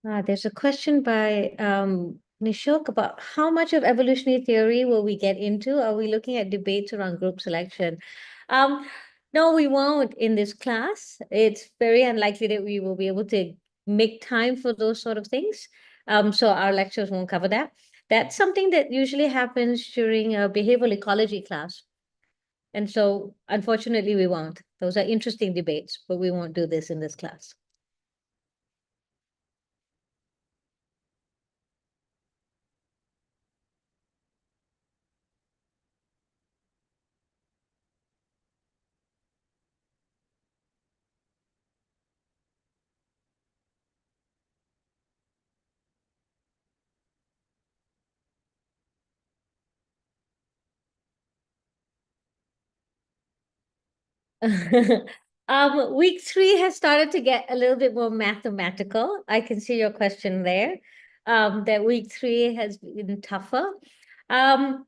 There's a question by Nishok about how much of evolutionary theory will we get into? Are we looking at debates around group selection? Um, no, we won't in this class. It's very unlikely that we will be able to make time for those sort of things. So our lectures won't cover that. That's something that usually happens during a behavioral ecology class. And so unfortunately, we won't. Those are interesting debates, but we won't do this in this class. Week 3 has started to get a little bit more mathematical. I can see your question there. That week 3 has been tougher. Um,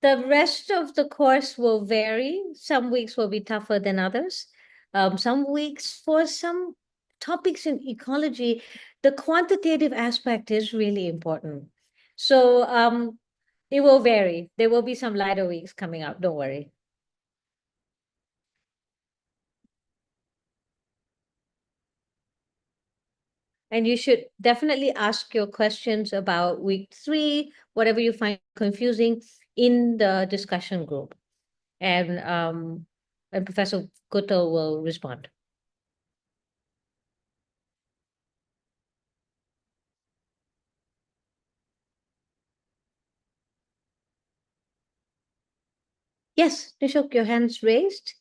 the rest of the course will vary. Some weeks will be tougher than others. Some weeks, for some topics in ecology, the quantitative aspect is really important. So it will vary. There will be some lighter weeks coming up. Don't worry. And you should definitely ask your questions about week 3, whatever you find confusing, in the discussion group. And Professor Kuto will respond. Yes, Nishok, your hand's raised.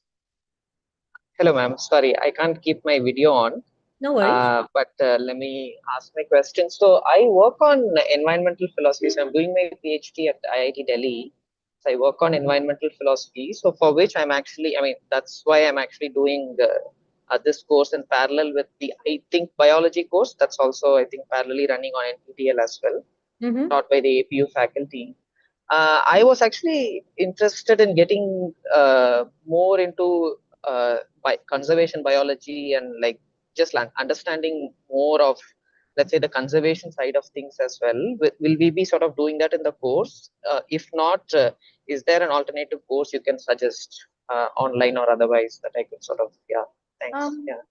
Hello, ma'am. Sorry, I can't keep my video on, No worries. but let me ask my question. So, I work on environmental philosophy. So, I'm doing my PhD at IIT Delhi. So, I work on environmental philosophy. So, for which I'm actually, I mean, that's why I'm actually doing this course in parallel with the, I think, biology course. That's also, I think, parallelly running on NPTEL as well, Mm-hmm. taught by the APU faculty. I was actually interested in getting more into conservation biology and like just understanding more of, let's say, the conservation side of things as well. Will we be sort of doing that in the course? If not, is there an alternative course you can suggest online or otherwise that I could sort of, yeah, thanks. Um, Yeah.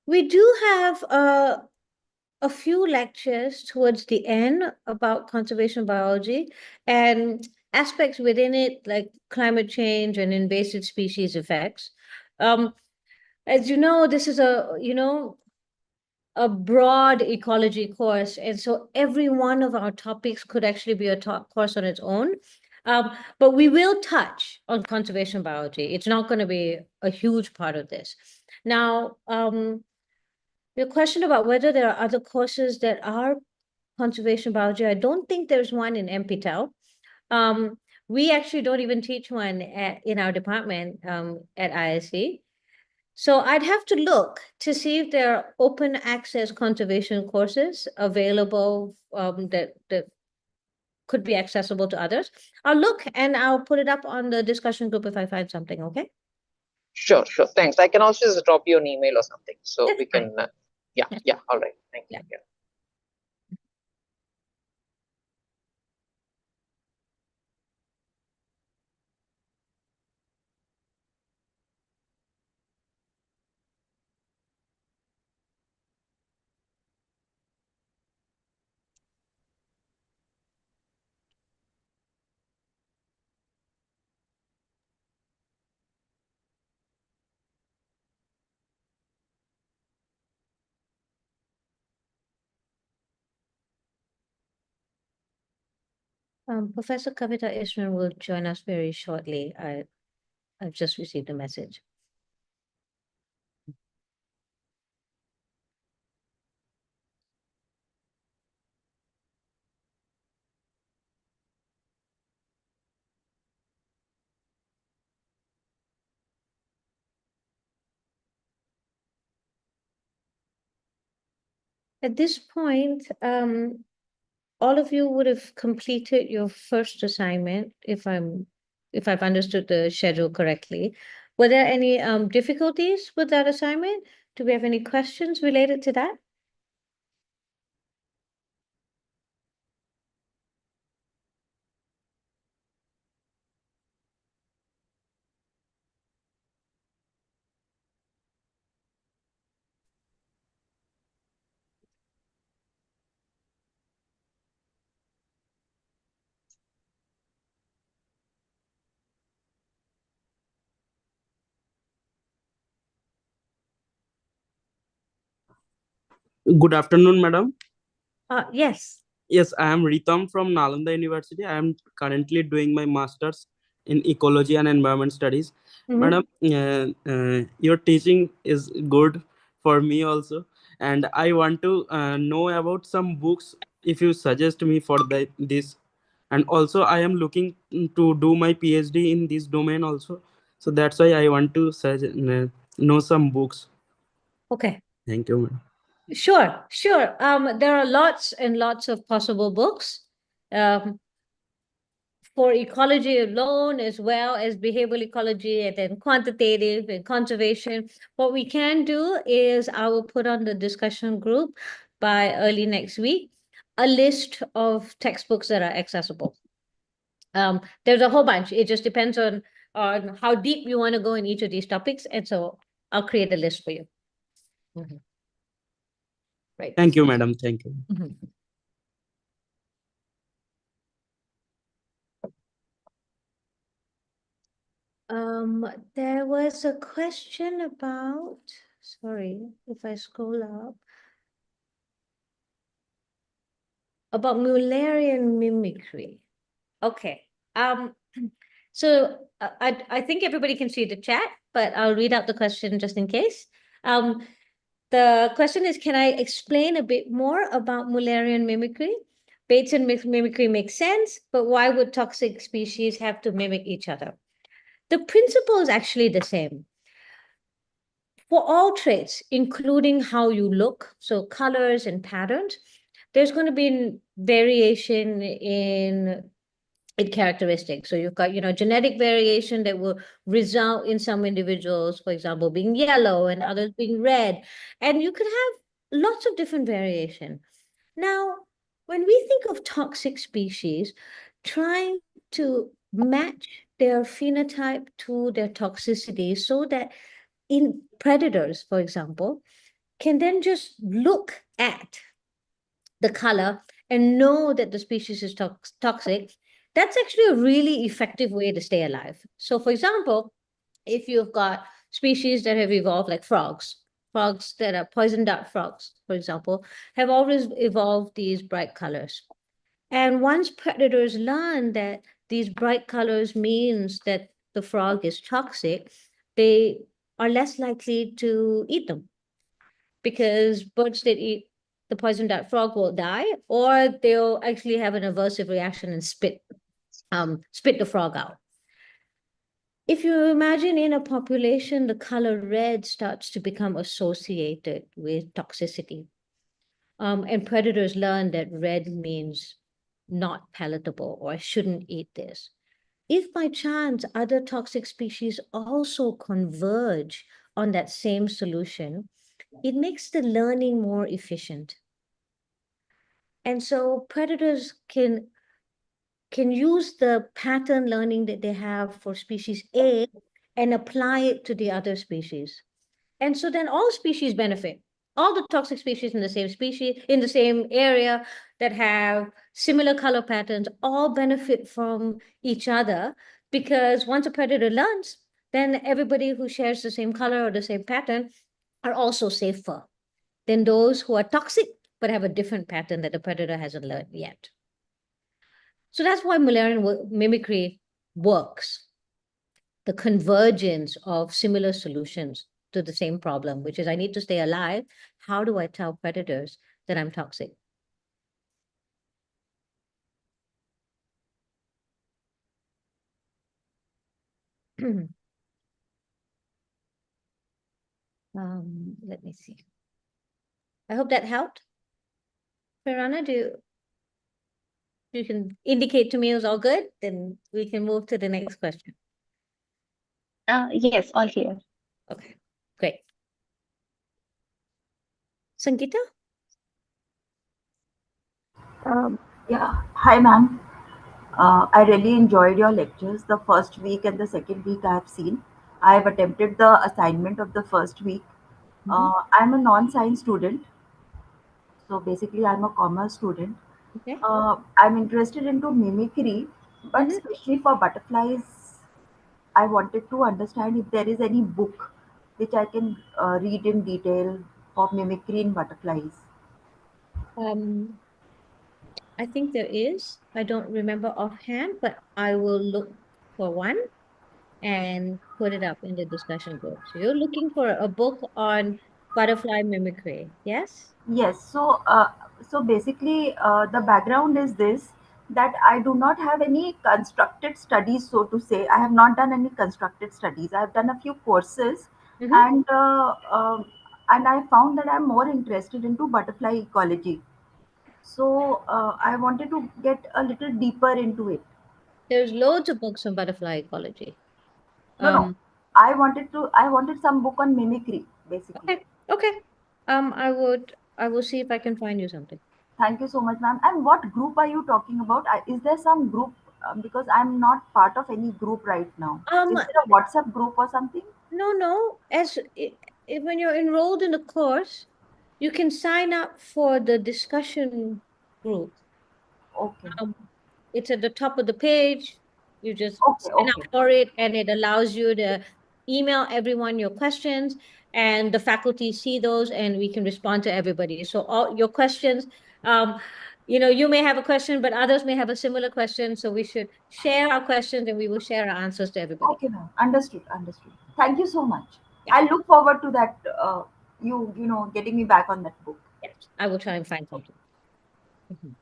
we do have a few lectures towards the end about conservation biology and aspects within it, like climate change and invasive species effects. Um, as you know, this is a broad ecology course, and so every one of our topics could actually be a top course on its own. But we will touch on conservation biology. It's not going to be a huge part of this. Now, your question about whether there are other courses that are conservation biology, I don't think there's one in NPTEL. We actually don't even teach one in our department at ISC. So I'd have to look to see if there are open access conservation courses available that could be accessible to others. I'll look and I'll put it up on the discussion group if I find something, okay? Sure, sure. Thanks. I can also just drop you an email or something so That's we fine. can, yeah, That's yeah. fine. All right. Thank you. Yeah. Yeah. Professor Kavita Ishran will join us very shortly. I've just received a message. At this point, all of you would have completed your first assignment, if I've understood the schedule correctly. Were there any difficulties with that assignment? Do we have any questions related to that? Good afternoon, madam. Yes. Yes, I am Ritam from Nalanda University. I am currently doing my master's in ecology and environment studies. Mhm. Madam, your teaching is good for me also, and I want to know about some books if you suggest me for this. And also, I am looking to do my PhD in this domain also. So that's why I want to know some books. Okay. Thank you, madam. Sure, sure. There are lots and lots of possible books um, for ecology alone, as well as behavioral ecology and then quantitative and conservation. What we can do is I will put on the discussion group by early next week a list of textbooks that are accessible. There's a whole bunch. It just depends on how deep you want to go in each of these topics, and so I'll create a list for you. Mhm. Right. Thank you, madam. Thank you. Mhm. There was a question about, sorry, if I scroll up, about Müllerian mimicry. Okay. So I think everybody can see the chat, but I'll read out the question just in case. The question is, can I explain a bit more about Müllerian mimicry? Bates and mimicry makes sense, but why would toxic species have to mimic each other? The principle is actually the same. For all traits, including how you look, so colors and patterns, there's going to be variation in characteristics. So you've got, genetic variation that will result in some individuals, for example, being yellow and others being red. And you could have lots of different variation. Now, when we think of toxic species, trying to match their phenotype to their toxicity so that in predators, for example, can then just look at the color and know that the species is toxic, that's actually a really effective way to stay alive. So, for example, if you've got species that have evolved, like frogs that are poison dart frogs, for example, have always evolved these bright colors. And once predators learn that these bright colors means that the frog is toxic, they are less likely to eat them because birds that eat the poison dart frog will die, or they'll actually have an aversive reaction and spit the frog out. If you imagine in a population, the color red starts to become associated with toxicity. And predators learn that red means not palatable or I shouldn't eat this. If by chance other toxic species also converge on that same solution, it makes the learning more efficient. And so predators can use the pattern learning that they have for species A and apply it to the other species. And so then all species benefit. All the toxic species in the same species, in the same area that have similar color patterns, all benefit from each other because once a predator learns, then everybody who shares the same color or the same pattern are also safer than those who are toxic but have a different pattern that the predator hasn't learned yet. So that's why Müllerian mimicry works. The convergence of similar solutions to the same problem, which is I need to stay alive. How do I tell predators that I'm toxic? Let me see. I hope that helped. Farana, you can indicate to me it was all good? Then we can move to the next question. Yes, all clear. Okay, great. Sangeeta? Yeah, hi ma'am. I really enjoyed your lectures. The first week and the second week I have seen. I have attempted the assignment of the first week. Mhm. I'm a non-science student, so basically I'm a commerce student. Okay. I'm interested into mimicry, but Mhm. especially for butterflies, I wanted to understand if there is any book which I can read in detail for mimicry in butterflies. I think there is. I don't remember offhand, but I will look for one and put it up in the discussion group. So you're looking for a book on butterfly mimicry, yes? Yes, so basically, the background is this, that I do not have any constructed studies, so to say. I have not done any constructed studies. I have done a few courses, Mm-hmm. and I found that I'm more interested into butterfly ecology. So I wanted to get a little deeper into it. There's loads of books on butterfly ecology. No, no, Um, I wanted some book on mimicry, basically. okay, okay. I will see if I can find you something. Thank you so much, ma'am. And what group are you talking about? Is there some group? Because I'm not part of any group right now. Um, Is there a WhatsApp group or something? no. When you're enrolled in the course, you can sign up for the discussion group. Okay. Um, it's at the top of the page. You just Okay. sign up Okay. for it, and it allows you to email everyone your questions, and the faculty see those, and we can respond to everybody. So all your questions, um, you may have a question, but others may have a similar question. So we should share our questions, and we will share our answers to everybody. Okay, ma'am. Understood. Understood. Thank you so much. Yeah, I look forward to that. You getting me back on that book. yes, I will try and find something. Mhm.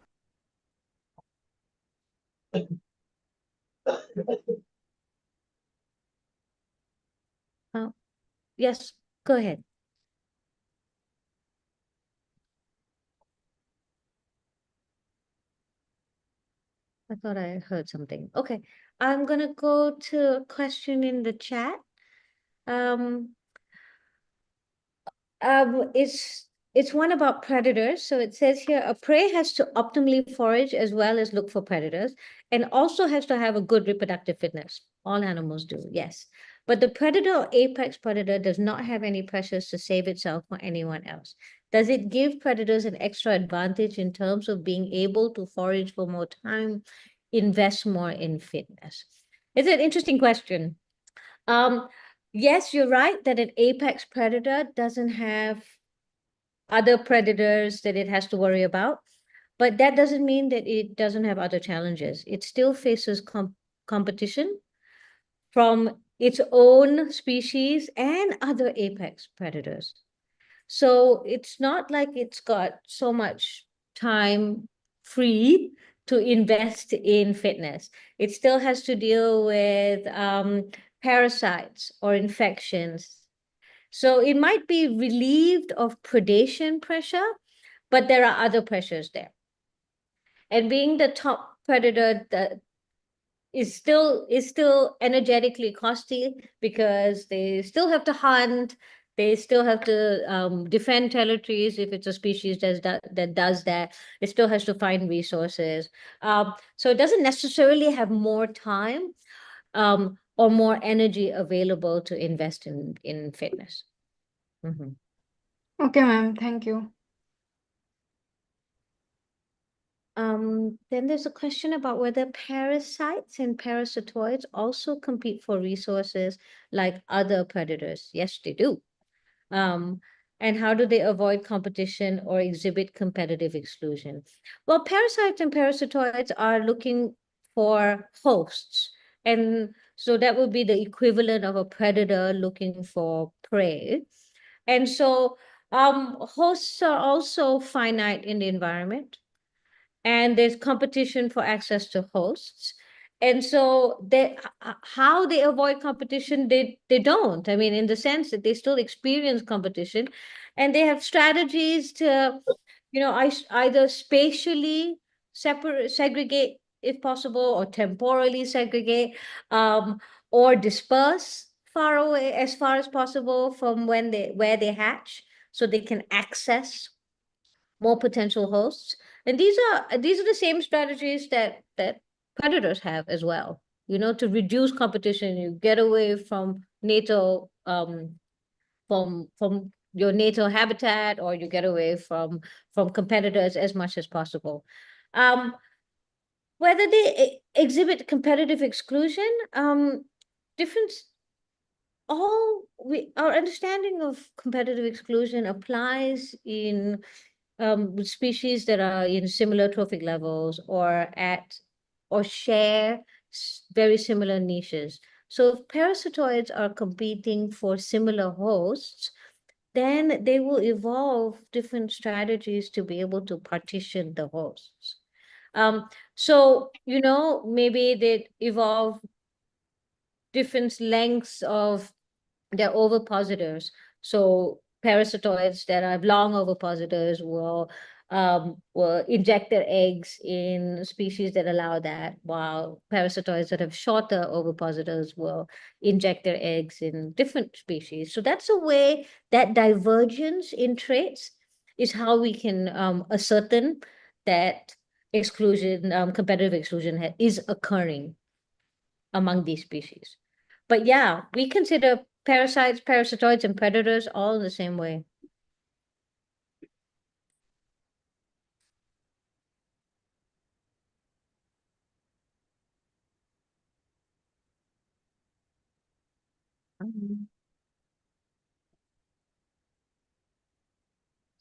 Uh, yes, go ahead. I thought I heard something. Okay, I'm gonna go to a question in the chat. Um, it's one about predators. So it says here, a prey has to optimally forage as well as look for predators, and also has to have a good reproductive fitness. All animals do, yes. But the predator or apex predator does not have any pressures to save itself or anyone else. Does it give predators an extra advantage in terms of being able to forage for more time, invest more in fitness? It's an interesting question. Um, yes, you're right that an apex predator doesn't have other predators that it has to worry about, but that doesn't mean that it doesn't have other challenges. It still faces competition from its own species and other apex predators. So it's not like it's got so much time free to invest in fitness. It still has to deal with parasites or infections. So it might be relieved of predation pressure, but there are other pressures there. And being the top predator, that is still energetically costly because they still have to hunt, they still have to defend territories if it's a species that does that. It still has to find resources. So it doesn't necessarily have more time or more energy available to invest in fitness. Mhm. Okay, ma'am. Thank you. Then there's a question about whether parasites and parasitoids also compete for resources like other predators. Yes, they do. Um, and how do they avoid competition or exhibit competitive exclusion? Well, parasites and parasitoids are looking for hosts. And so that would be the equivalent of a predator looking for prey. And so hosts are also finite in the environment, and there's competition for access to hosts. And so how they avoid competition, they don't. I mean, in the sense that they still experience competition, and they have strategies to, either spatially segregate if possible, or temporally segregate, or disperse far away as far as possible from where they hatch, so they can access more potential hosts. And these are the same strategies that predators have as well. To reduce competition, you get away from natal from your natal habitat, or you get away from competitors as much as possible. Whether they exhibit competitive exclusion, different all we our understanding of competitive exclusion applies in with species that are in similar trophic levels or share very similar niches. So if parasitoids are competing for similar hosts, then they will evolve different strategies to be able to partition the hosts. So, maybe they evolve different lengths of their ovipositors. So parasitoids that have long ovipositors will inject their eggs in species that allow that, while parasitoids that have shorter ovipositors will inject their eggs in different species. So that's a way that divergence in traits is how we can ascertain that competitive exclusion is occurring among these species. But yeah, we consider parasites, parasitoids, and predators all in the same way.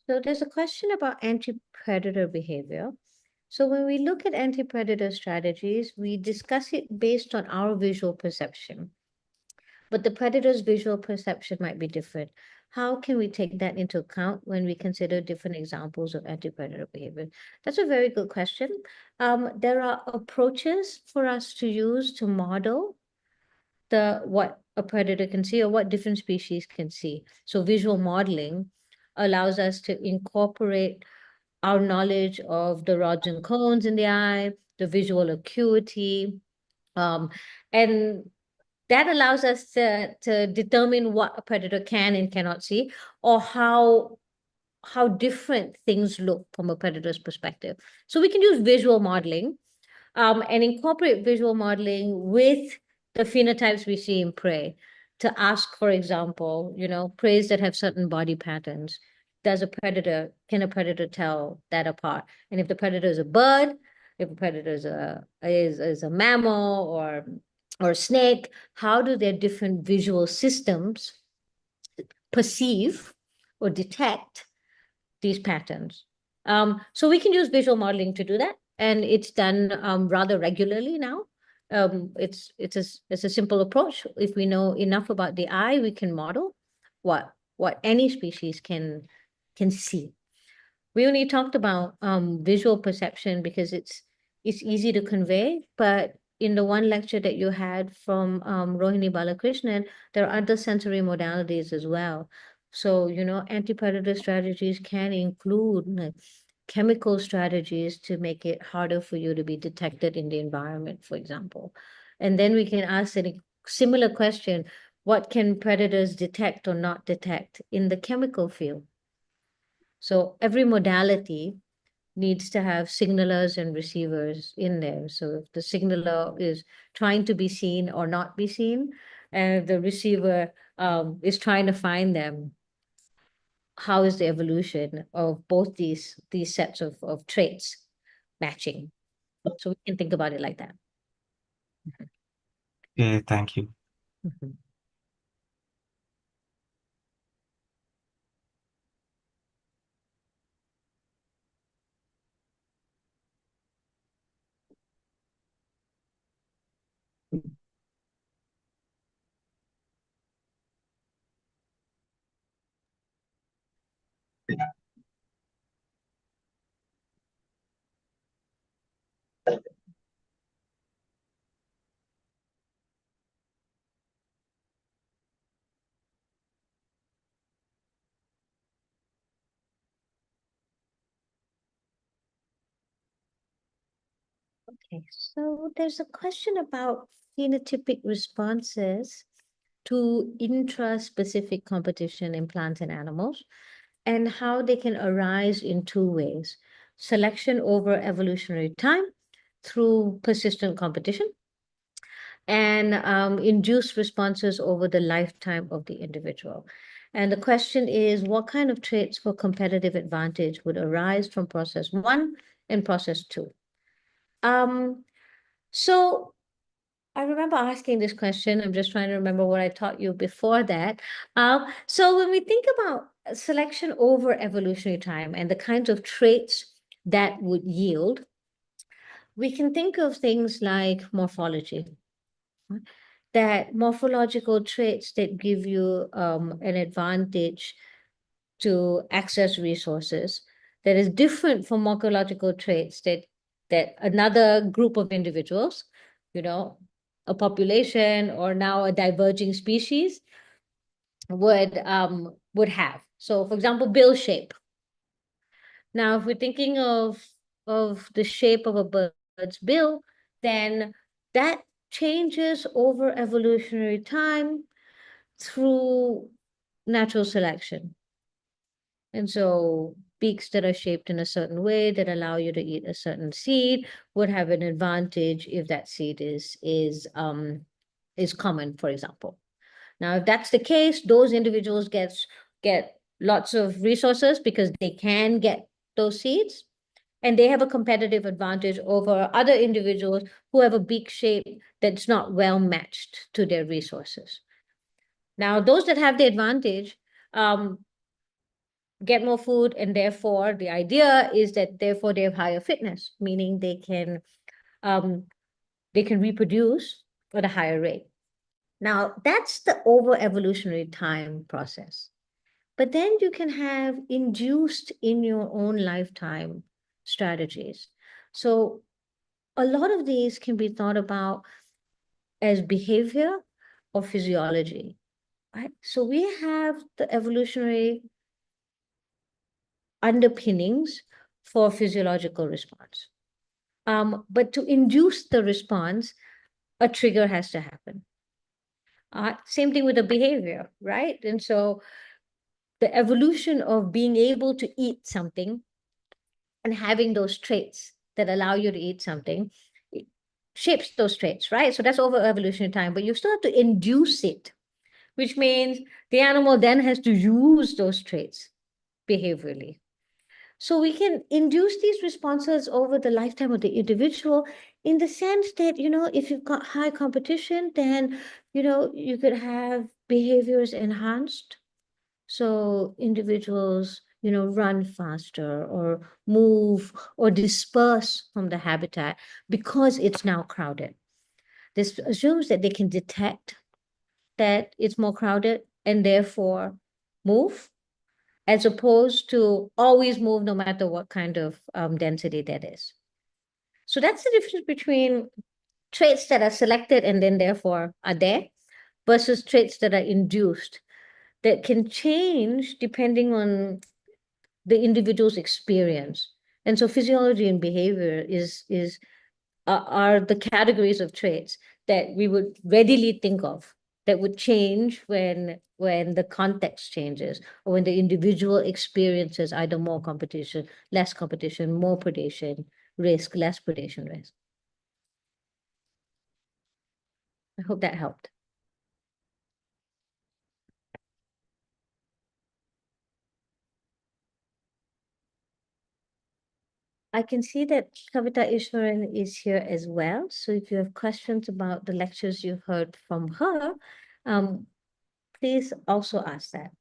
So there's a question about anti-predator behavior. So when we look at anti-predator strategies, we discuss it based on our visual perception. But the predator's visual perception might be different. How can we take that into account when we consider different examples of anti-predator behavior? That's a very good question. There are approaches for us to use to model what a predator can see or what different species can see. So visual modeling allows us to incorporate our knowledge of the rods and cones in the eye, the visual acuity, and that allows us to determine what a predator can and cannot see, or how different things look from a predator's perspective. So we can use visual modeling and incorporate visual modeling with the phenotypes we see in prey to ask, for example, preys that have certain body patterns. Can a predator tell that apart? And if the predator is a bird, if a predator is a mammal or a snake, how do their different visual systems perceive or detect these patterns? So we can use visual modeling to do that, and it's done rather regularly now. It's a simple approach. If we know enough about the eye, we can model what any species can see. We only talked about visual perception because it's easy to convey, but in the one lecture that you had from Rohini Balakrishnan, there are other sensory modalities as well. So, anti-predator strategies can include chemical strategies to make it harder for you to be detected in the environment, for example. And then we can ask a similar question, what can predators detect or not detect in the chemical field? So every modality needs to have signalers and receivers in there. So if the signaler is trying to be seen or not be seen, and the receiver is trying to find them, how is the evolution of both these sets of traits matching? So we can think about it like that. Okay, thank you. Mhm. Okay, so there's a question about phenotypic responses to intra-specific competition in plants and animals, and how they can arise in two ways: selection over evolutionary time through persistent competition, and induced responses over the lifetime of the individual. And the question is, what kind of traits for competitive advantage would arise from process 1 and process 2? So I remember asking this question. I'm just trying to remember what I taught you before that. So when we think about selection over evolutionary time and the kinds of traits that would yield, we can think of things like morphology, right? That morphological traits that give you an advantage to access resources that is different from morphological traits that another group of individuals, you know, a population or now a diverging species would have. So, for example, bill shape. Now, if we're thinking of the shape of a bird's bill, then that changes over evolutionary time through natural selection. And so beaks that are shaped in a certain way that allow you to eat a certain seed would have an advantage if that seed is common, for example. Now, if that's the case, those individuals get lots of resources because they can get those seeds, and they have a competitive advantage over other individuals who have a beak shape that's not well matched to their resources. Now, those that have the advantage get more food, and therefore the idea is that therefore they have higher fitness, meaning they can reproduce at a higher rate. Now, that's the over evolutionary time process. But then you can have induced in your own lifetime strategies. So a lot of these can be thought about as behavior or physiology, right? So we have the evolutionary underpinnings for physiological response. But to induce the response, a trigger has to happen. Same thing with the behavior, right? And so the evolution of being able to eat something and having those traits that allow you to eat something shapes those traits, right? So that's over evolutionary time, but you still have to induce it, which means the animal then has to use those traits behaviorally. So we can induce these responses over the lifetime of the individual in the sense that, if you've got high competition, then, you could have behaviors enhanced. So individuals, run faster or move or disperse from the habitat because it's now crowded. This assumes that they can detect that it's more crowded and therefore move, as opposed to always move no matter what kind of density that is. So that's the difference between traits that are selected and then therefore are there versus traits that are induced that can change depending on the individual's experience. And so physiology and behavior are the categories of traits that we would readily think of that would change when the context changes or when the individual experiences either more competition, less competition, more predation risk, less predation risk. I hope that helped. I can see that Kavita Ishwaran is here as well. So if you have questions about the lectures you heard from her, please also ask that.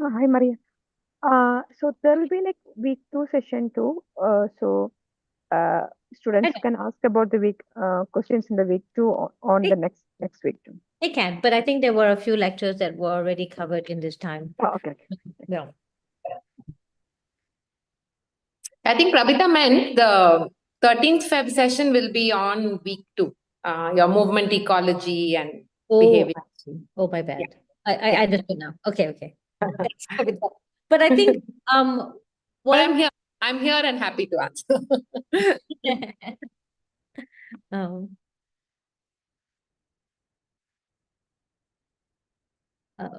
Hi, Maria. So there will be like week 2 session too. So uh, students Okay. can ask about the week questions in the week 2 on the next week too. They can, but I think there were a few lectures that were already covered in this time. Oh, okay. Yeah. I think Prabita meant the 13th Feb session will be on week 2. Your movement ecology and Oh, behavior. I see. Oh, my bad. I understood now. Okay. Thanks, Kavita. But I think But one I'm here and happy to answer. um uh,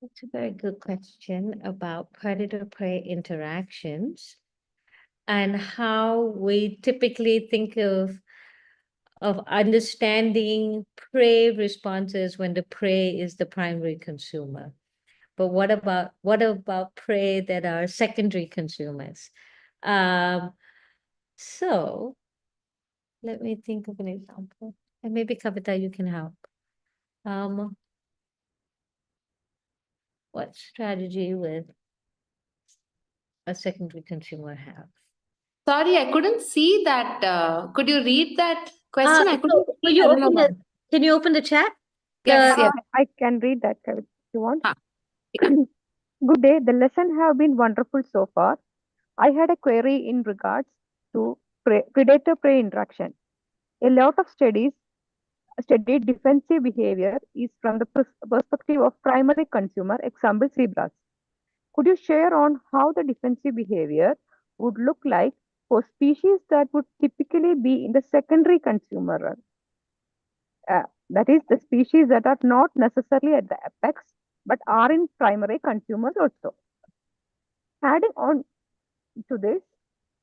That's a very good question about predator-prey interactions and how we typically think of understanding prey responses when the prey is the primary consumer. But what about prey that are secondary consumers? So let me think of an example. And maybe Kavita, you can help. What strategy would a secondary consumer have? Sorry, I couldn't see that. Could you read that question? I So couldn't will see. you I don't know open why. can you open the chat? Yes, The yes. I can read that if you want. Ah, Good day. The lesson have been wonderful so far. I had a query in regards to predator-prey interaction. A lot of studied defensive behavior is from the perspective of primary consumer, example zebras. Could you share on how the defensive behavior would look like for species that would typically be in the secondary consumer? That is, the species that are not necessarily at the apex but are in primary consumers also. Adding on to this,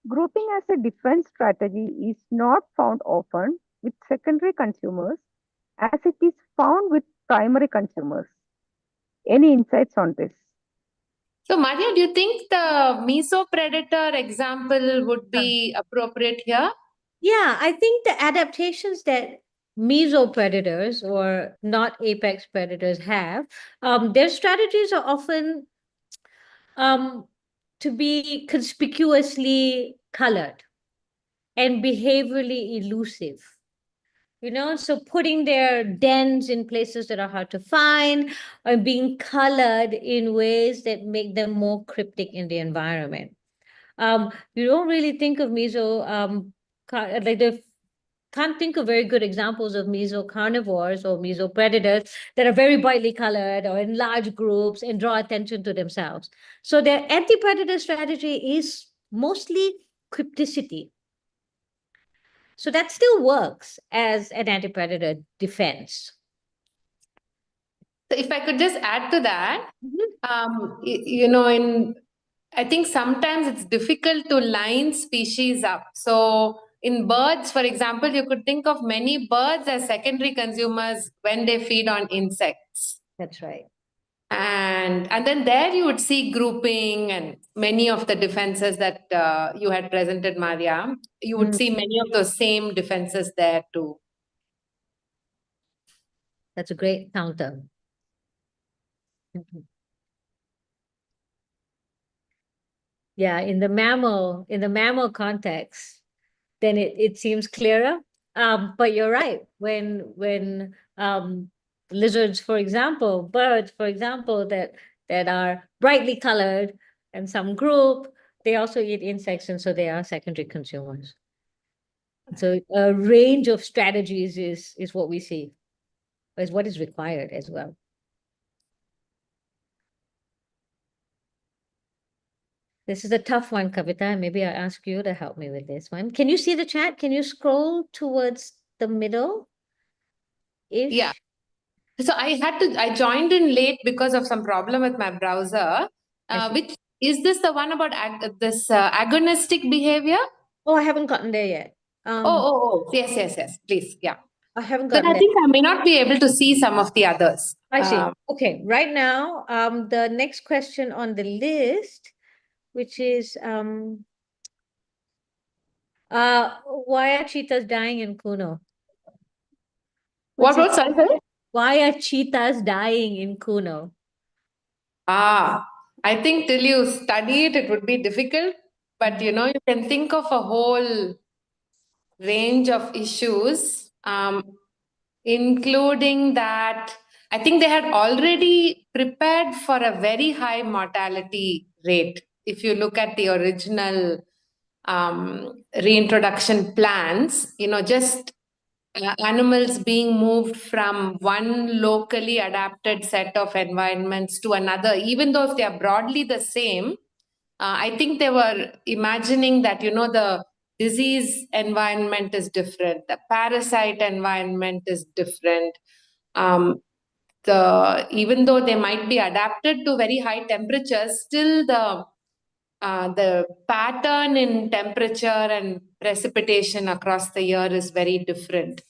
grouping as a defense strategy is not found often with secondary consumers as it is found with primary consumers. Any insights on this? So, Maria, do you think the mesopredator example would be appropriate here? Yeah, I think the adaptations that mesopredators or not apex predators have, their strategies are often to be conspicuously colored and behaviorally elusive. So putting their dens in places that are hard to find or being colored in ways that make them more cryptic in the environment. You don't really think of like the can't think of very good examples of mesocarnivores or mesopredators that are very brightly colored or in large groups and draw attention to themselves. So their anti-predator strategy is mostly crypticity. So that still works as an anti-predator defense. So if I could just add to that, I think sometimes it's difficult to line species up. So in birds, for example, you could think of many birds as secondary consumers when they feed on insects. That's right. And then there you would see grouping and many of the defenses that you had presented, Maria. You would see many of those same defenses there too. That's a great counter. Yeah, in the mammal context, then it seems clearer. But you're right. When lizards, for example, birds, for example, that are brightly colored and some group, they also eat insects, and so they are secondary consumers. So a range of strategies is what we see, is what is required as well. This is a tough one, Kavita. Maybe I ask you to help me with this one. Can you see the chat? Can you scroll towards the middle? Yeah. So I joined in late because of some problem with my browser. Which is this the one about this agonistic behavior? Oh, I haven't gotten there yet. Yes. Please, yeah. I haven't But gotten I there. think I may not be able to see some of the others. I see. Okay, right now, the next question on the list, which is why are cheetahs dying in Kuno? Sorry? Why are cheetahs dying in Kuno? I think till you study it, it would be difficult. But you can think of a whole range of issues, including that I think they had already prepared for a very high mortality rate. If you look at the original reintroduction plans, just animals being moved from one locally adapted set of environments to another, even though if they are broadly the same, I think they were imagining that, the disease environment is different, the parasite environment is different. even though they might be adapted to very high temperatures, still the pattern in temperature and precipitation across the year is very different.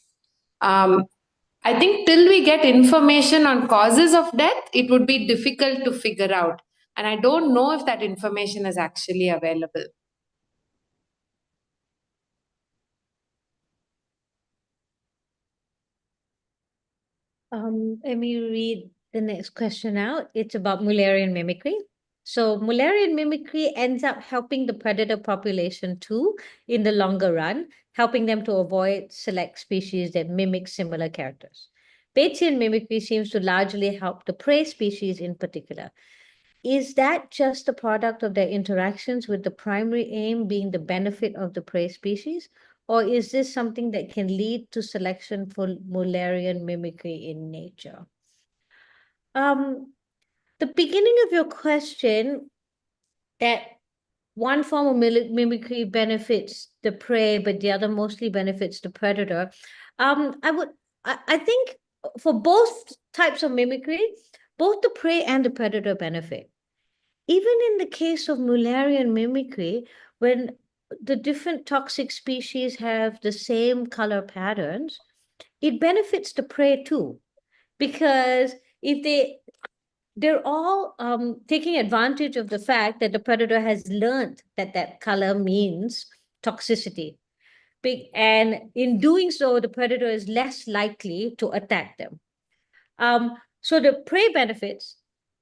I think till we get information on causes of death, it would be difficult to figure out. And I don't know if that information is actually available. Let me read the next question out. It's about Müllerian mimicry. So Müllerian mimicry ends up helping the predator population too in the longer run, helping them to avoid select species that mimic similar characters. Batesian mimicry seems to largely help the prey species in particular. Is that just a product of their interactions with the primary aim being the benefit of the prey species? Or is this something that can lead to selection for Müllerian mimicry in nature? The beginning of your question, that one form of mimicry benefits the prey, but the other mostly benefits the predator. I think for both types of mimicry, both the prey and the predator benefit. Even in the case of Müllerian mimicry, when the different toxic species have the same color patterns, it benefits the prey too. Because if they're all taking advantage of the fact that the predator has learned that that color means toxicity. And in doing so, the predator is less likely to attack them. So the prey benefits,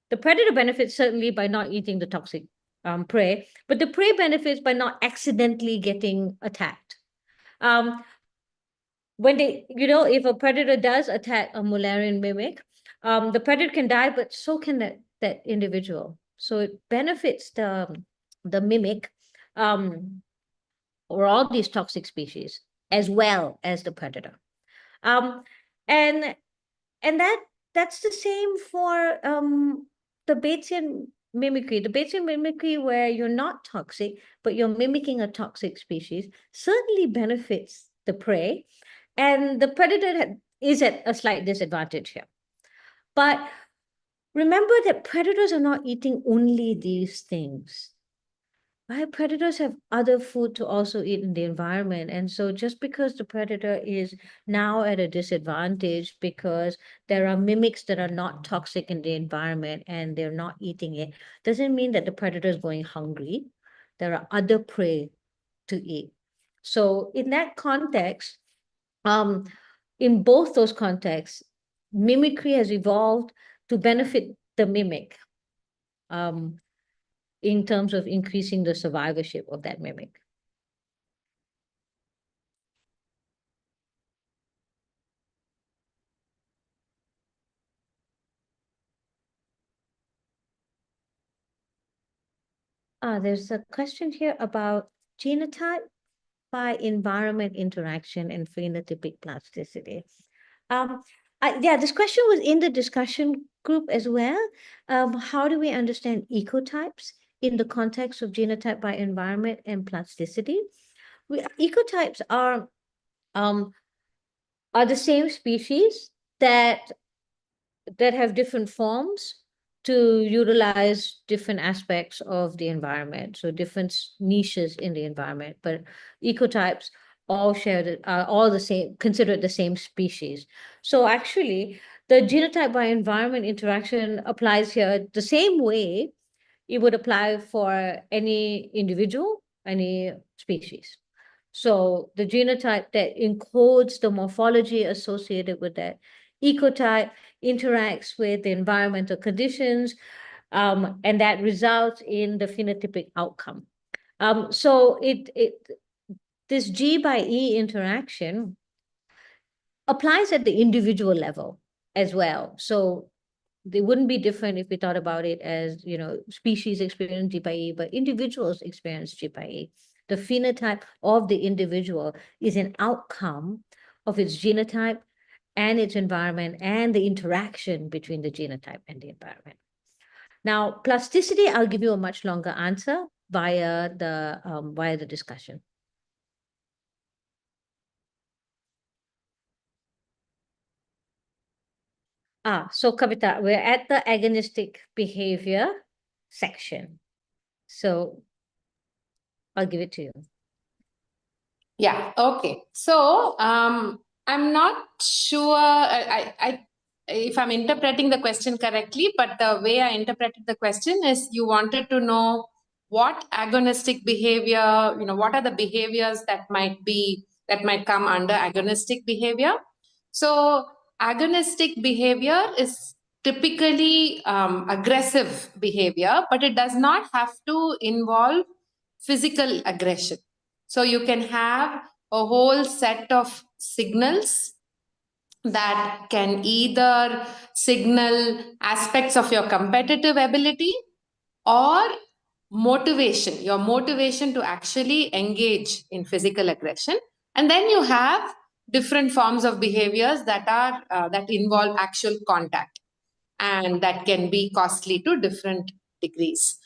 the predator benefits certainly by not eating the toxic prey, but the prey benefits by not accidentally getting attacked. When if a predator does attack a Müllerian mimic, the predator can die, but so can that individual. So it benefits the mimic or all these toxic species as well as the predator. And that's the same for the Batesian mimicry. The Batesian mimicry, where you're not toxic, but you're mimicking a toxic species, certainly benefits the prey. And the predator is at a slight disadvantage here. But remember that predators are not eating only these things. Right? Predators have other food to also eat in the environment. And so just because the predator is now at a disadvantage because there are mimics that are not toxic in the environment and they're not eating it, doesn't mean that the predator is going hungry. There are other prey to eat. So in that context, in both those contexts, mimicry has evolved to benefit the mimic. In terms of increasing the survivorship of that mimic. There's a question here about genotype by environment interaction and phenotypic plasticity. Yeah, this question was in the discussion group as well. How do we understand ecotypes in the context of genotype by environment and plasticity? Ecotypes are the same species that have different forms to utilize different aspects of the environment, so different niches in the environment. But ecotypes all share all the same, considered the same species. So actually, the genotype by environment interaction applies here the same way it would apply for any individual, any species. So the genotype that encodes the morphology associated with that ecotype interacts with the environmental conditions, and that results in the phenotypic outcome. So this G by E interaction applies at the individual level as well. So they wouldn't be different if we thought about it as, species experience G by E, but individuals experience G by E. The phenotype of the individual is an outcome of its genotype and its environment and the interaction between the genotype and the environment. Now, plasticity, I'll give you a much longer answer via the discussion. So Kavita, we're at the agonistic behavior section. So I'll give it to you. Yeah, okay. So I'm not sure if I'm interpreting the question correctly, but the way I interpreted the question is you wanted to know what agonistic behavior, what are the behaviors that might come under agonistic behavior. So agonistic behavior is typically aggressive behavior, but it does not have to involve physical aggression. So you can have a whole set of signals that can either signal aspects of your competitive ability or your motivation to actually engage in physical aggression. And then you have different forms of behaviors that are that involve actual contact, and that can be costly to different degrees.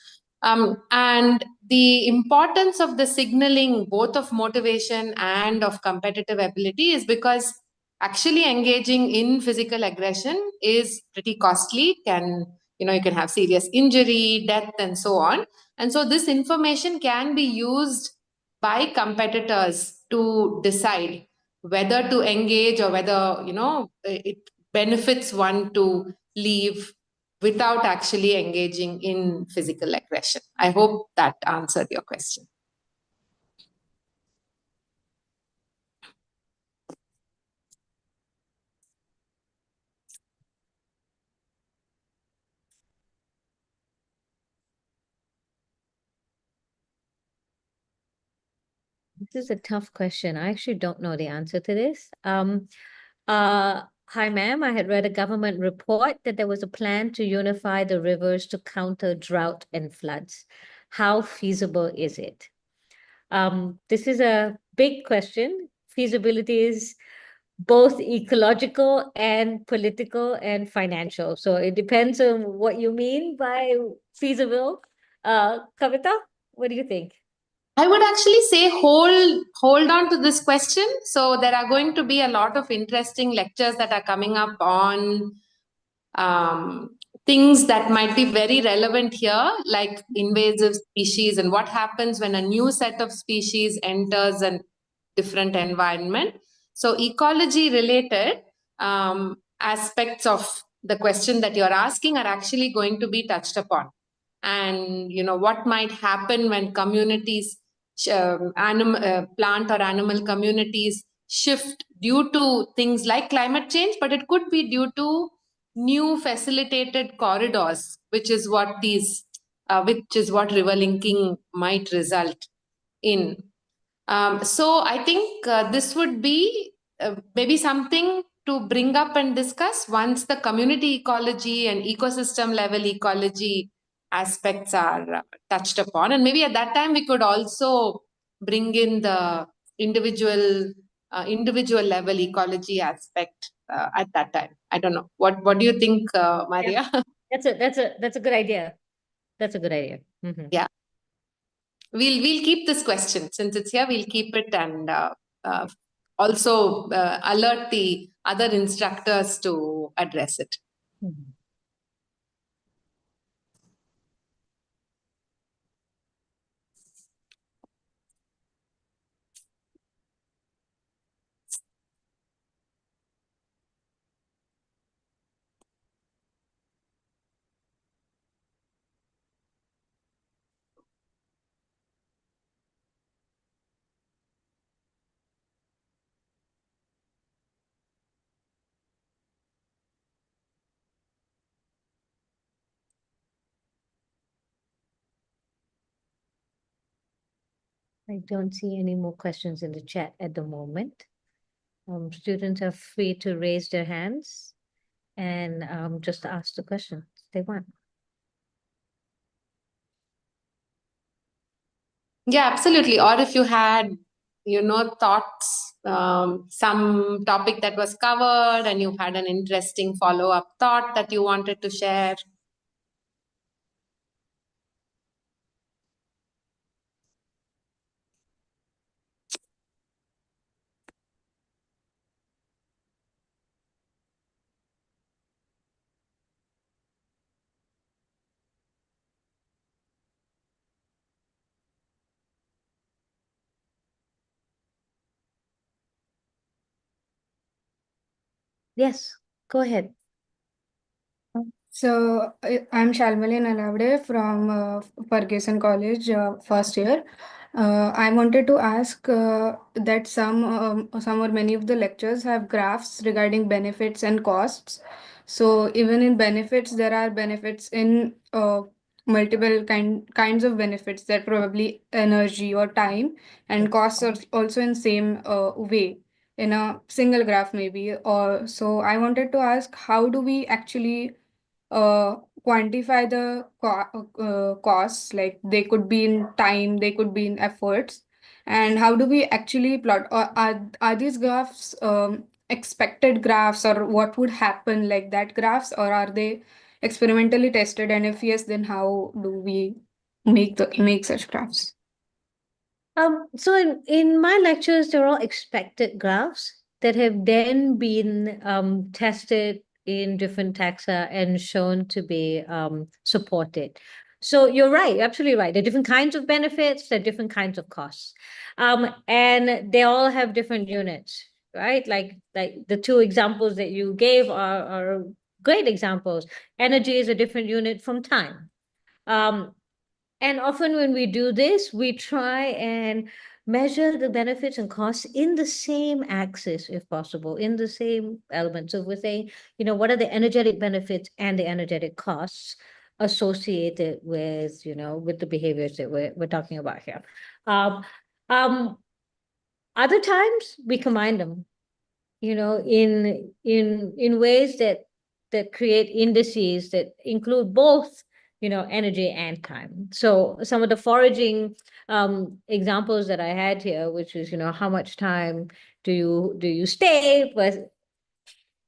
And the importance of the signaling both of motivation and of competitive ability is because actually engaging in physical aggression is pretty costly. You can have serious injury, death, and so on. And so this information can be used by competitors to decide whether to engage or whether it benefits one to leave without actually engaging in physical aggression. I hope that answered your question. This is a tough question. I actually don't know the answer to this. Hi, ma'am. I had read a government report that there was a plan to unify the rivers to counter drought and floods. How feasible is it? This is a big question. Feasibility is both ecological and political and financial. So it depends on what you mean by feasible. Kavita, what do you think? I would actually say hold on to this question. So there are going to be a lot of interesting lectures that are coming up on things that might be very relevant here, like invasive species and what happens when a new set of species enters a different environment. So ecology related aspects of the question that you're asking are actually going to be touched upon. And what might happen when communities, plant or animal communities shift due to things like climate change, but it could be due to new facilitated corridors, which is what river linking might result in. So I think this would be maybe something to bring up and discuss once the community ecology and ecosystem level ecology aspects are touched upon. And maybe at that time we could also bring in the individual level ecology aspect at that time. I don't know. What do you think, Maria? Yeah. That's a good idea. That's a good idea. Mm-hmm. Yeah. We'll keep this question since it's here. We'll keep it and also alert the other instructors to address it. Mm-hmm. I don't see any more questions in the chat at the moment. Students are free to raise their hands and just ask the question they want. Yeah, absolutely. Or if you had, thoughts, some topic that was covered and you had an interesting follow-up thought that you wanted to share. Yes, go ahead. So I'm Shalmali Nalavade from Ferguson College, first year. I wanted to ask that some or many of the lectures have graphs regarding benefits and costs. So even in benefits, there are benefits in multiple kinds of benefits, that probably energy or time, and costs are also in same way in a single graph maybe. Or so I wanted to ask, how do we actually uh, quantify the costs? Like they could be in time, they could be in efforts, and how do we actually plot? Or are these graphs expected graphs, or what would happen like that graphs, or are they experimentally tested? And if yes, then how do we make such graphs? So in my lectures, they're all expected graphs that have then been tested in different taxa and shown to be supported. So you're right, absolutely right. There are different kinds of benefits, there are different kinds of costs. And they all have different units, right? Like the two examples that you gave are great examples. Energy is a different unit from time. And often when we do this, we try and measure the benefits and costs in the same axis, if possible, in the same element. So we're saying, what are the energetic benefits and the energetic costs associated with, with the behaviors that we're talking about here. Um, um, Other times we combine them, in ways that create indices that include both, energy and time. So some of the foraging examples that I had here, which is, how much time do you stay,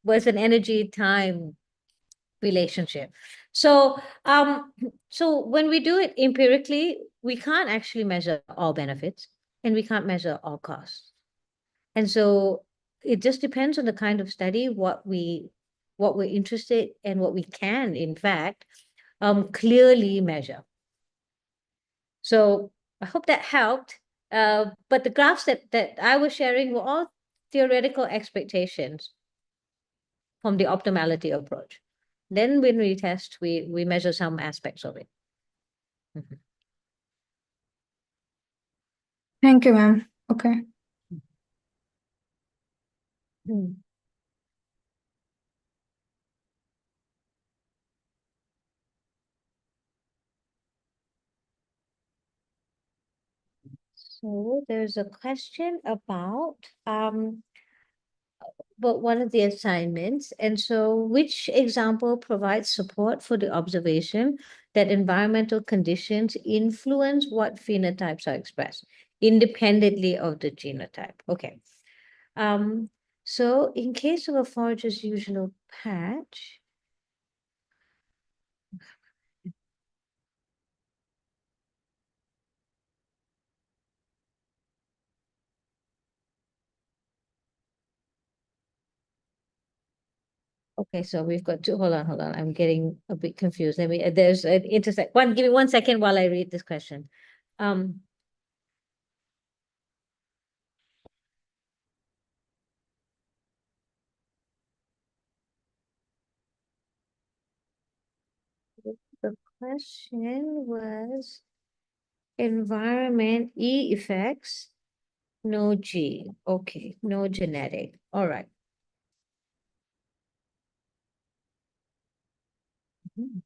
was an energy time relationship. So so when we do it empirically, we can't actually measure all benefits and we can't measure all costs. And so it just depends on the kind of study, what we're interested and what we can, in fact, clearly measure. So I hope that helped. But the graphs that I was sharing were all theoretical expectations from the optimality approach. Then when we test, we measure some aspects of it. Mhm. Thank you, ma'am. Okay. Mm. So there's a question about but one of the assignments. And so which example provides support for the observation that environmental conditions influence what phenotypes are expressed independently of the genotype? Okay. So in case of a forager's usual patch, okay, so we've got two, hold on. I'm getting a bit confused. Let me, there's an intersect, give me 1 second while I read this question. The question was environment E effects, no G. Okay, no genetic. All right. Mhm.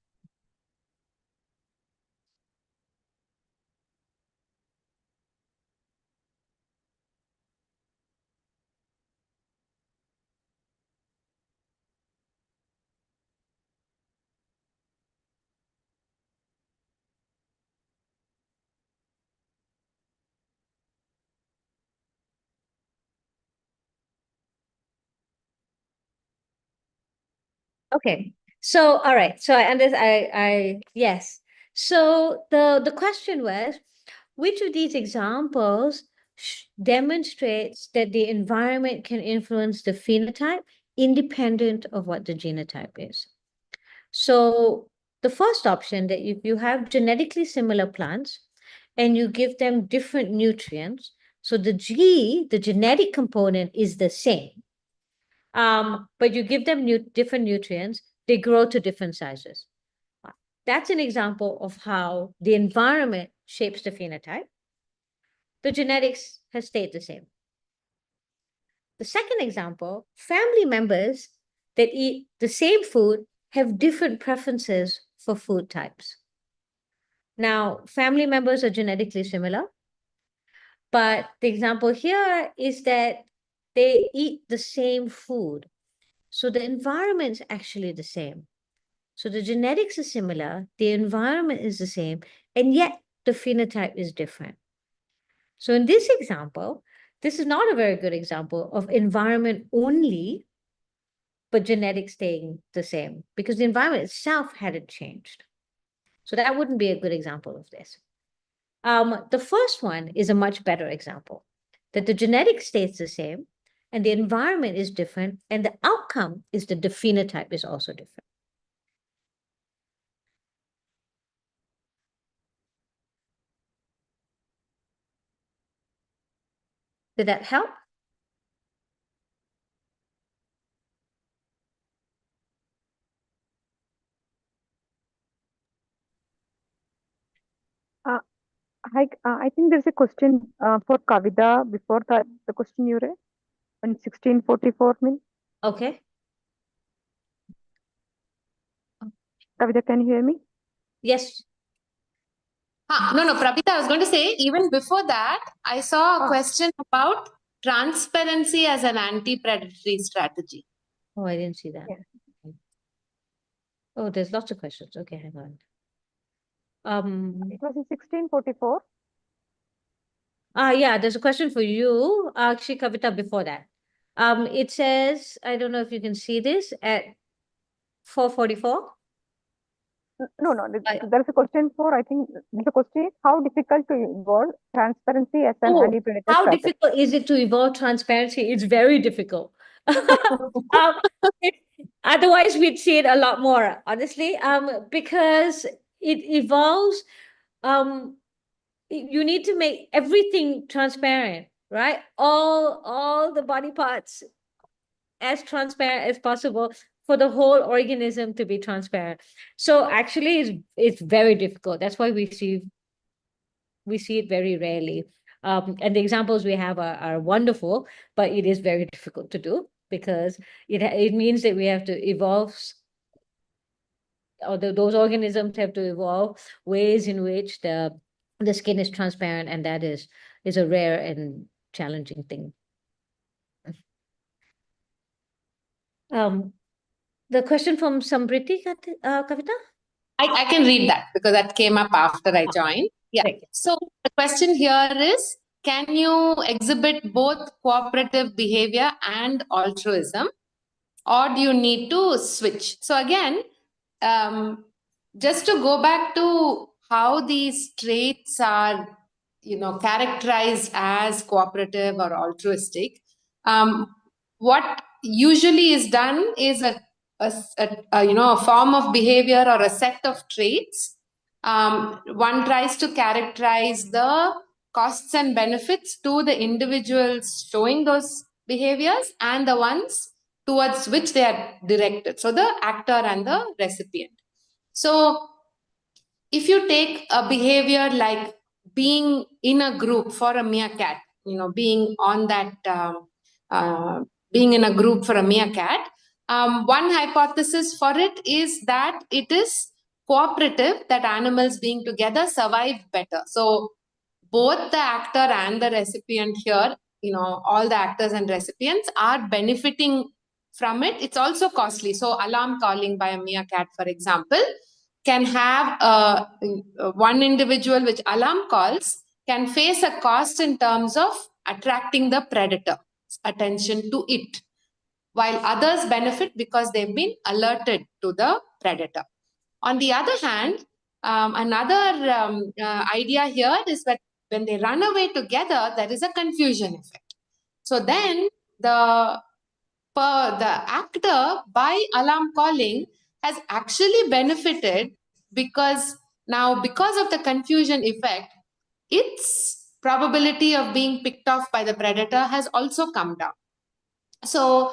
Okay. So, all right. So I understand. Yes. So the question was, which of these examples demonstrates that the environment can influence the phenotype independent of what the genotype is? So the first option, that if you have genetically similar plants and you give them different nutrients, so the genetic component is the same, But you give them different nutrients, they grow to different sizes. That's an example of how the environment shapes the phenotype. The genetics has stayed the same. The second example, family members that eat the same food have different preferences for food types. Now, family members are genetically similar, but the example here is that they eat the same food. So the environment's actually the same. So the genetics is similar, the environment is the same, and yet the phenotype is different. So in this example, this is not a very good example of environment only, but genetics staying the same because the environment itself hadn't changed. So that wouldn't be a good example of this. The first one is a much better example, that the genetics stays the same and the environment is different, and the outcome is that the phenotype is also different. Did that help? I think there's a question for Kavita before the question you read on 1644 min. Okay. Kavita, can you hear me? Yes. No, Prabita, I was going to say, even before that, I saw a question about transparency as an anti-predatory strategy. Oh, I didn't see that. Yeah. Oh, there's lots of questions. Okay, hang on. It was in 1644. Yeah, there's a question for you, actually, Kavita, before that. It says, I don't know if you can see this at 444. No, there's a question for, I think the question is how difficult to evolve transparency as an anti-predator How strategy. difficult is it to evolve transparency? It's very difficult. Otherwise, we'd see it a lot more, honestly, because it evolves. You need to make everything transparent, right? All the body parts as transparent as possible for the whole organism to be transparent. So actually, it's very difficult. That's why we see it very rarely. And the examples we have are wonderful, but it is very difficult to do because it means that we have to evolve, or those organisms have to evolve ways in which the skin is transparent, and that is a rare and challenging thing. The question from Sambriti, Kavita? I can read that because that came up after I joined. Yeah. Right. So the question here is, can you exhibit both cooperative behavior and altruism, or do you need to switch? So again, just to go back to how these traits are, characterized as cooperative or altruistic, what usually is done is a form of behavior or a set of traits. One tries to characterize the costs and benefits to the individuals showing those behaviors and the ones towards which they are directed. So the actor and the recipient. So if you take a behavior like being in a group for a meerkat, being on that, being in a group for a meerkat, one hypothesis for it is that it is cooperative, that animals being together survive better. So both the actor and the recipient here, all the actors and recipients are benefiting from it. It's also costly. So alarm calling by a meerkat, for example, can have one individual which alarm calls can face a cost in terms of attracting the predator's attention to it, while others benefit because they've been alerted to the predator. On the other hand, another idea here is that when they run away together, there is a confusion effect. So then the actor, by alarm calling, has actually benefited because now, because of the confusion effect, its probability of being picked off by the predator has also come down. So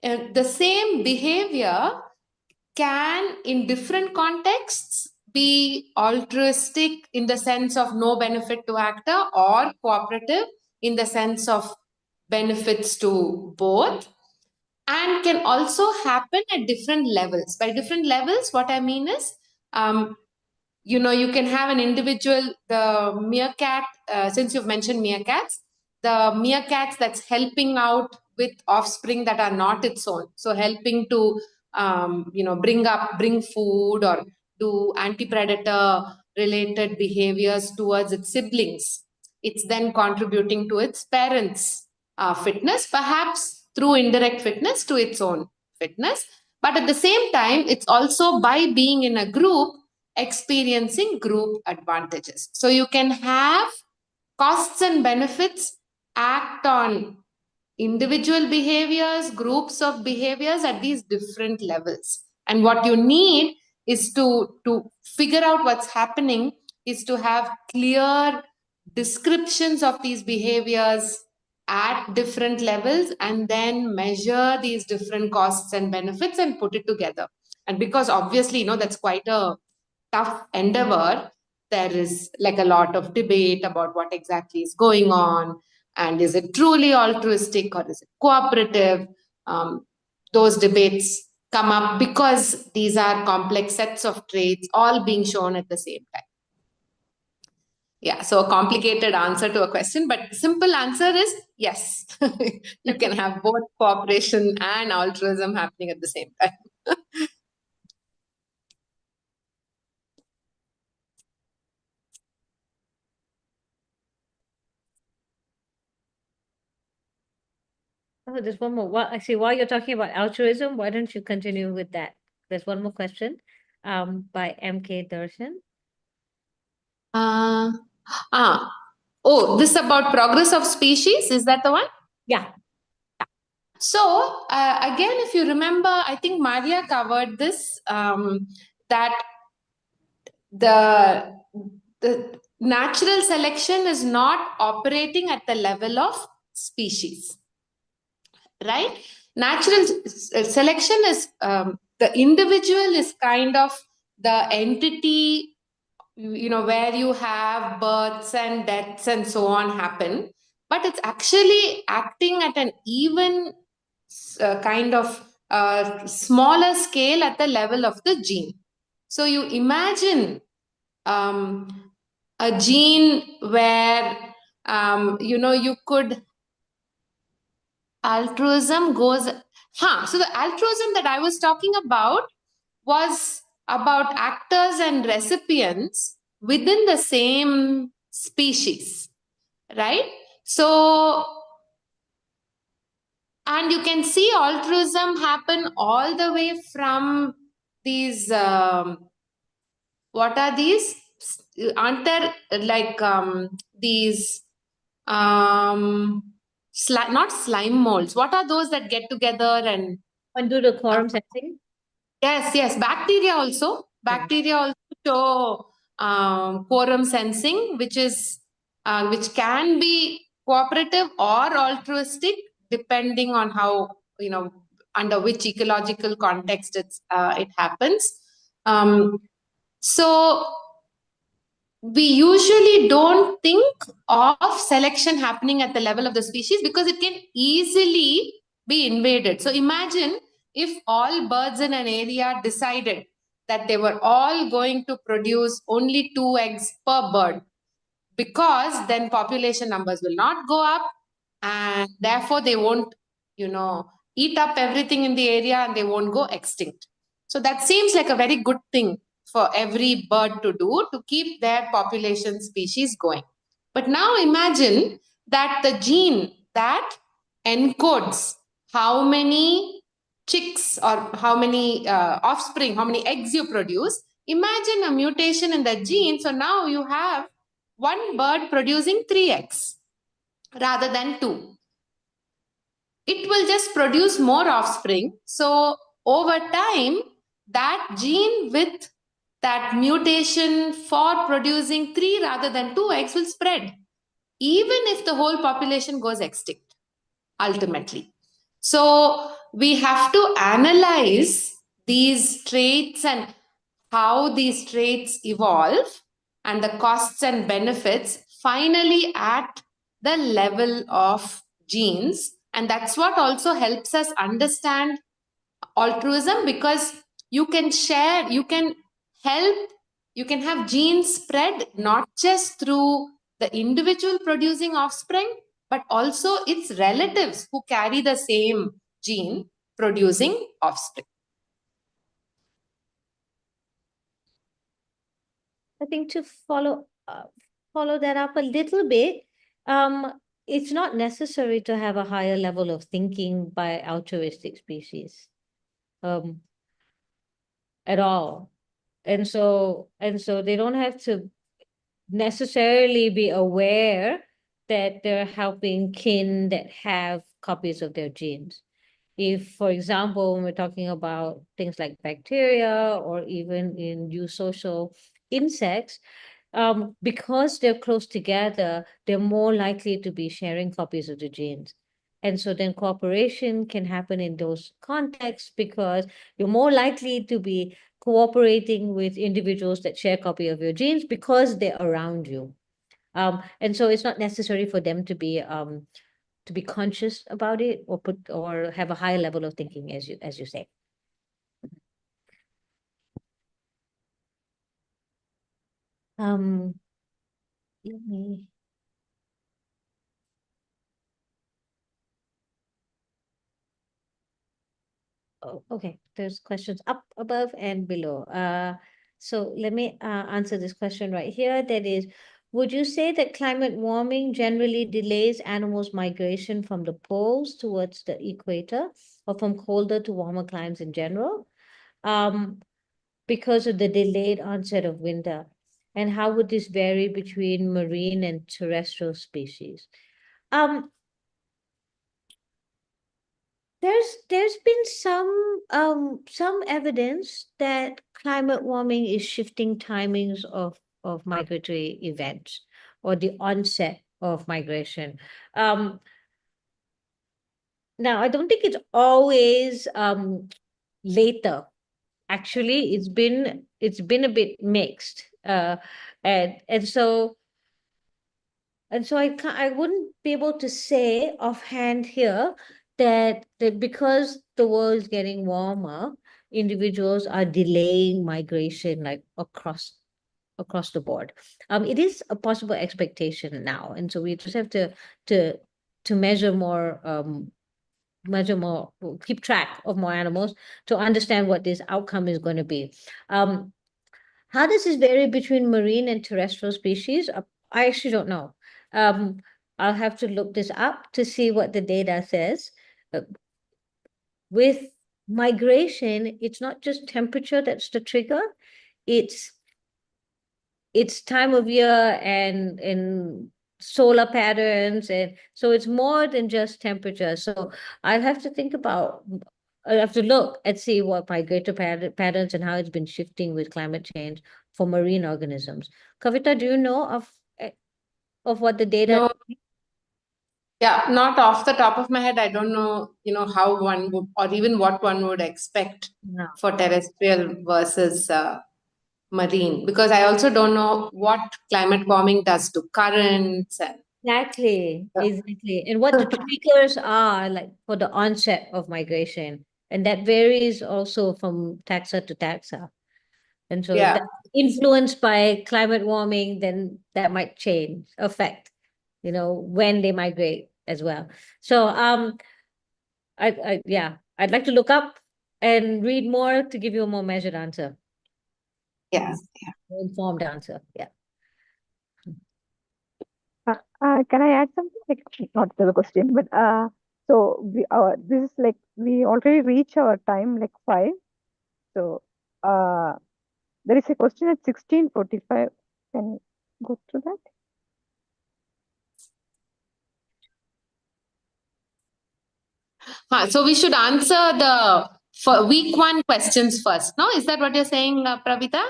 the same behavior can, in different contexts, be altruistic in the sense of no benefit to actor, or cooperative in the sense of benefits to both, and can also happen at different levels. By different levels, what I mean is, you can have an individual, the meerkat, since you've mentioned meerkats, the meerkats that's helping out with offspring that are not its own. So helping to, bring food or do anti-predator related behaviors towards its siblings. It's then contributing to its parents' fitness, perhaps through indirect fitness to its own fitness. But at the same time, it's also by being in a group, experiencing group advantages. So you can have costs and benefits act on individual behaviors, groups of behaviors at these different levels. And what you need is to figure out what's happening, is to have clear descriptions of these behaviors at different levels, and then measure these different costs and benefits and put it together. And because obviously, that's quite a tough endeavor, there is like a lot of debate about what exactly is going on, and is it truly altruistic or is it cooperative. Those debates come up because these are complex sets of traits all being shown at the same time. Yeah, so a complicated answer to a question, but simple answer is yes. You can have both cooperation and altruism happening at the same time. Oh, there's one more. Well, actually, while you're talking about altruism, why don't you continue with that? There's one more question by MK Darshan. This is about progress of species. Is that the one? Yeah. So again, if you remember, I think Maria covered this, that the natural selection is not operating at the level of species, right? Natural selection is, the individual is kind of the entity, where you have births and deaths and so on happen, but it's actually acting at an even kind of smaller scale at the level of the gene. So you imagine a gene where, you could, altruism goes, so the altruism that I was talking about was about actors and recipients within the same species, right? So, and you can see altruism happen all the way from these, what are these? Aren't there like these, not slime molds. What are those that get together and Undo the quorum sensing? Yes. Bacteria also. Bacteria also show quorum sensing, which which can be cooperative or altruistic, depending on how, under which ecological context it happens. So we usually don't think of selection happening at the level of the species because it can easily be invaded. So imagine if all birds in an area decided that they were all going to produce only 2 eggs per bird, because then population numbers will not go up, and therefore they won't, eat up everything in the area, and they won't go extinct. So that seems like a very good thing for every bird to do, to keep their population species going. But now imagine that the gene that encodes how many chicks or how many offspring, how many eggs you produce, imagine a mutation in the gene. So now you have one bird producing 3 eggs rather than 2. It will just produce more offspring. So over time, that gene with that mutation for producing 3 rather than 2 eggs will spread, even if the whole population goes extinct, ultimately. So we have to analyze these traits and how these traits evolve and the costs and benefits finally at the level of genes. And that's what also helps us understand altruism, because you can share, you can help, you can have genes spread not just through the individual producing offspring, but also its relatives who carry the same gene producing offspring. I think to follow that up a little bit, it's not necessary to have a higher level of thinking by altruistic species, at all. And so they don't have to necessarily be aware that they're helping kin that have copies of their genes. If, for example, when we're talking about things like bacteria or even in eusocial insects, because they're close together, they're more likely to be sharing copies of the genes. And so then cooperation can happen in those contexts because you're more likely to be cooperating with individuals that share a copy of your genes because they're around you. And so it's not necessary for them to be conscious about it or have a higher level of thinking, as you say. Let me. Oh, okay. There's questions up, above, and below. So let me answer this question right here. That is, would you say that climate warming generally delays animals' migration from the poles towards the equator, or from colder to warmer climes in general, because of the delayed onset of winter? And how would this vary between marine and terrestrial species? There's been some evidence that climate warming is shifting timings of migratory events or the onset of migration. Now I don't think it's always later. Actually, it's been a bit mixed. And so I wouldn't be able to say offhand here that because the world is getting warmer, individuals are delaying migration like across the board. It is a possible expectation now, and so we just have to measure more, keep track of more animals to understand what this outcome is going to be. How does this vary between marine and terrestrial species? I actually don't know. I'll have to look this up to see what the data says. With migration, it's not just temperature that's the trigger. It's time of year and solar patterns, and so it's more than just temperature. So I'll have to think about. I have to look and see what migratory patterns and how it's been shifting with climate change for marine organisms. Kavita, do you know of what the data? No. Yeah, not off the top of my head. I don't know, how one would, or even what one would expect for terrestrial versus marine, because I also don't know what climate warming does to currents and Exactly. And what the triggers are like for the onset of migration. And that varies also from taxa to taxa. And so if that's influenced by climate warming, then that might affect, when they migrate as well. So I'd like to look up and read more to give you a more measured answer. Yes. More informed answer. Yeah. Can I add something? Like, not the question, but so this is like we already reach our time like 5. So there is a question at 16:45. Can you go through that? So we should answer the for week 1 questions first. No, is that what you're saying, Pravita?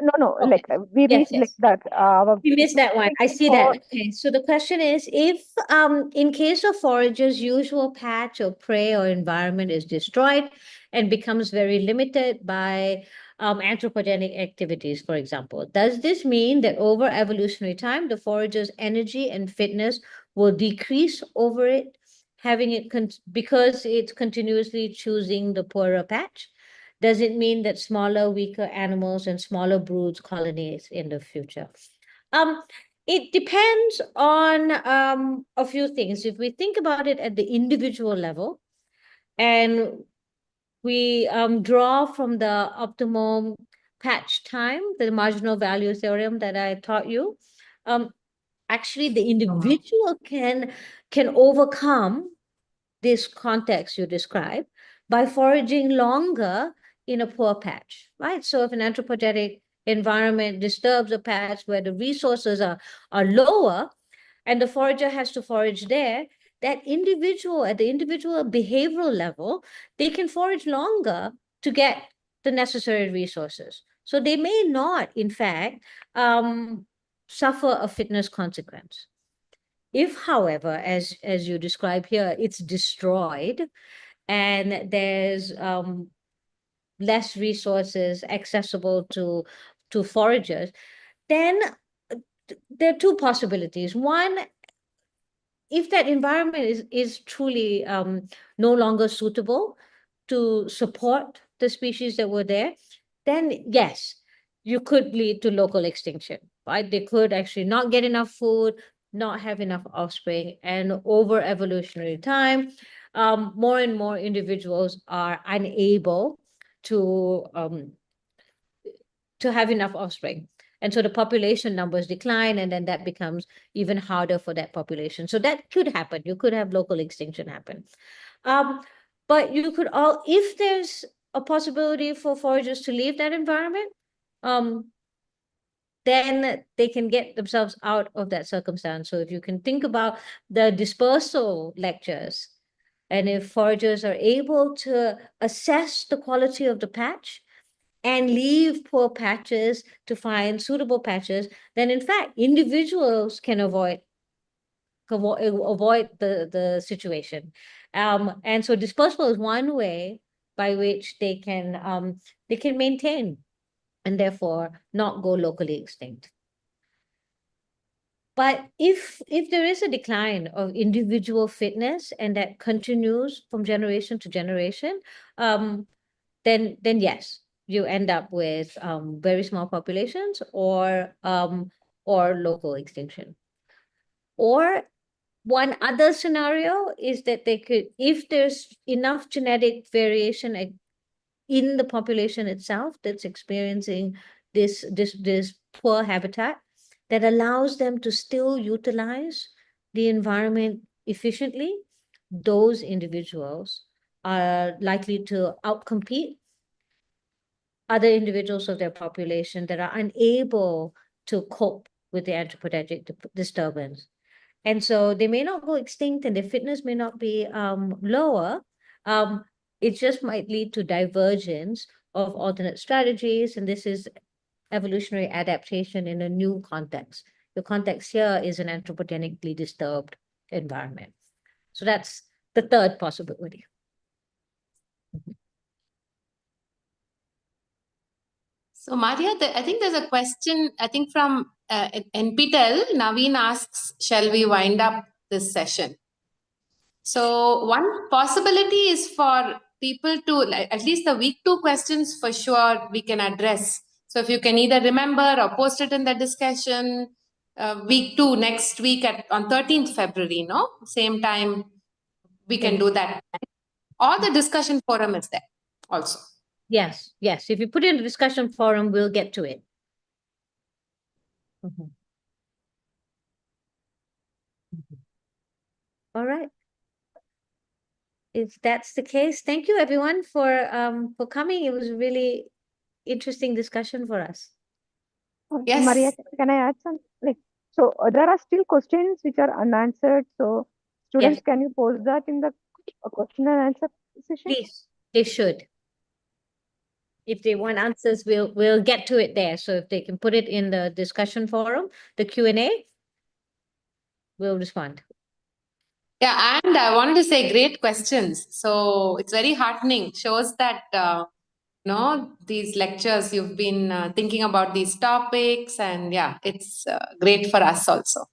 No, Okay. like we Yes, reached like yes. that. We missed that one. I see that. for Okay, so the question is, if in case of foragers, usual patch or prey or environment is destroyed and becomes very limited by anthropogenic activities, for example, does this mean that over evolutionary time, the forager's energy and fitness will decrease over it, having it because it's continuously choosing the poorer patch? Does it mean that smaller, weaker animals and smaller broods colonies in the future? Um, it depends on a few things. If we think about it at the individual level, and we draw from the optimum patch time, the marginal value theorem that I taught you, actually the individual can overcome this context you describe by foraging longer in a poor patch, right? So if an anthropogenic environment disturbs a patch where the resources are lower and the forager has to forage there, that individual, at the individual behavioral level, they can forage longer to get the necessary resources. So they may not, in fact, suffer a fitness consequence. If, however, as you describe here, it's destroyed and there's less resources accessible to foragers, then there are two possibilities. One, if that environment is truly no longer suitable to support the species that were there, then yes, you could lead to local extinction, right? They could actually not get enough food, not have enough offspring, and over evolutionary time, more and more individuals are unable to have enough offspring. And so the population numbers decline, and then that becomes even harder for that population. So that could happen. You could have local extinction happen. But you could if there's a possibility for foragers to leave that environment, then they can get themselves out of that circumstance. So if you can think about the dispersal lectures, and if foragers are able to assess the quality of the patch and leave poor patches to find suitable patches, then in fact, individuals can avoid the situation. And so dispersal is one way by which they can maintain and therefore not go locally extinct. But if there is a decline of individual fitness and that continues from generation to generation, then yes, you end up with very small populations or local extinction. Or one other scenario is that they could, if there's enough genetic variation in the population itself that's experiencing this poor habitat, that allows them to still utilize the environment efficiently, those individuals are likely to outcompete other individuals of their population that are unable to cope with the anthropogenic disturbance. And so they may not go extinct and their fitness may not be lower. It just might lead to divergence of alternate strategies. And this is evolutionary adaptation in a new context. The context here is an anthropogenically disturbed environment. So that's the third possibility. So Maria, I think there's a question, I think from NPTEL, Naveen asks, shall we wind up this session? So one possibility is for people to, like, at least the week 2 questions for sure we can address. So if you can either remember or post it in the discussion, week 2 next week on 13th February, no? Same time, we can do that. Or the discussion forum is there also. Yes. If you put it in the discussion forum, we'll get to it. Mm-hmm. All right. If that's the case, thank you everyone for coming. It was a really interesting discussion for us. Yes. Maria, can I add some? So there are still questions which are unanswered. So students, Yes. can you post that in the question and answer session? Please, they should. if they want answers, we'll get to it there. So if they can put it in the discussion forum, the Q&A, we'll respond. Yeah, and I wanted to say great questions. So it's very heartening. Shows that these lectures you've been thinking about these topics, and yeah, it's great for us also.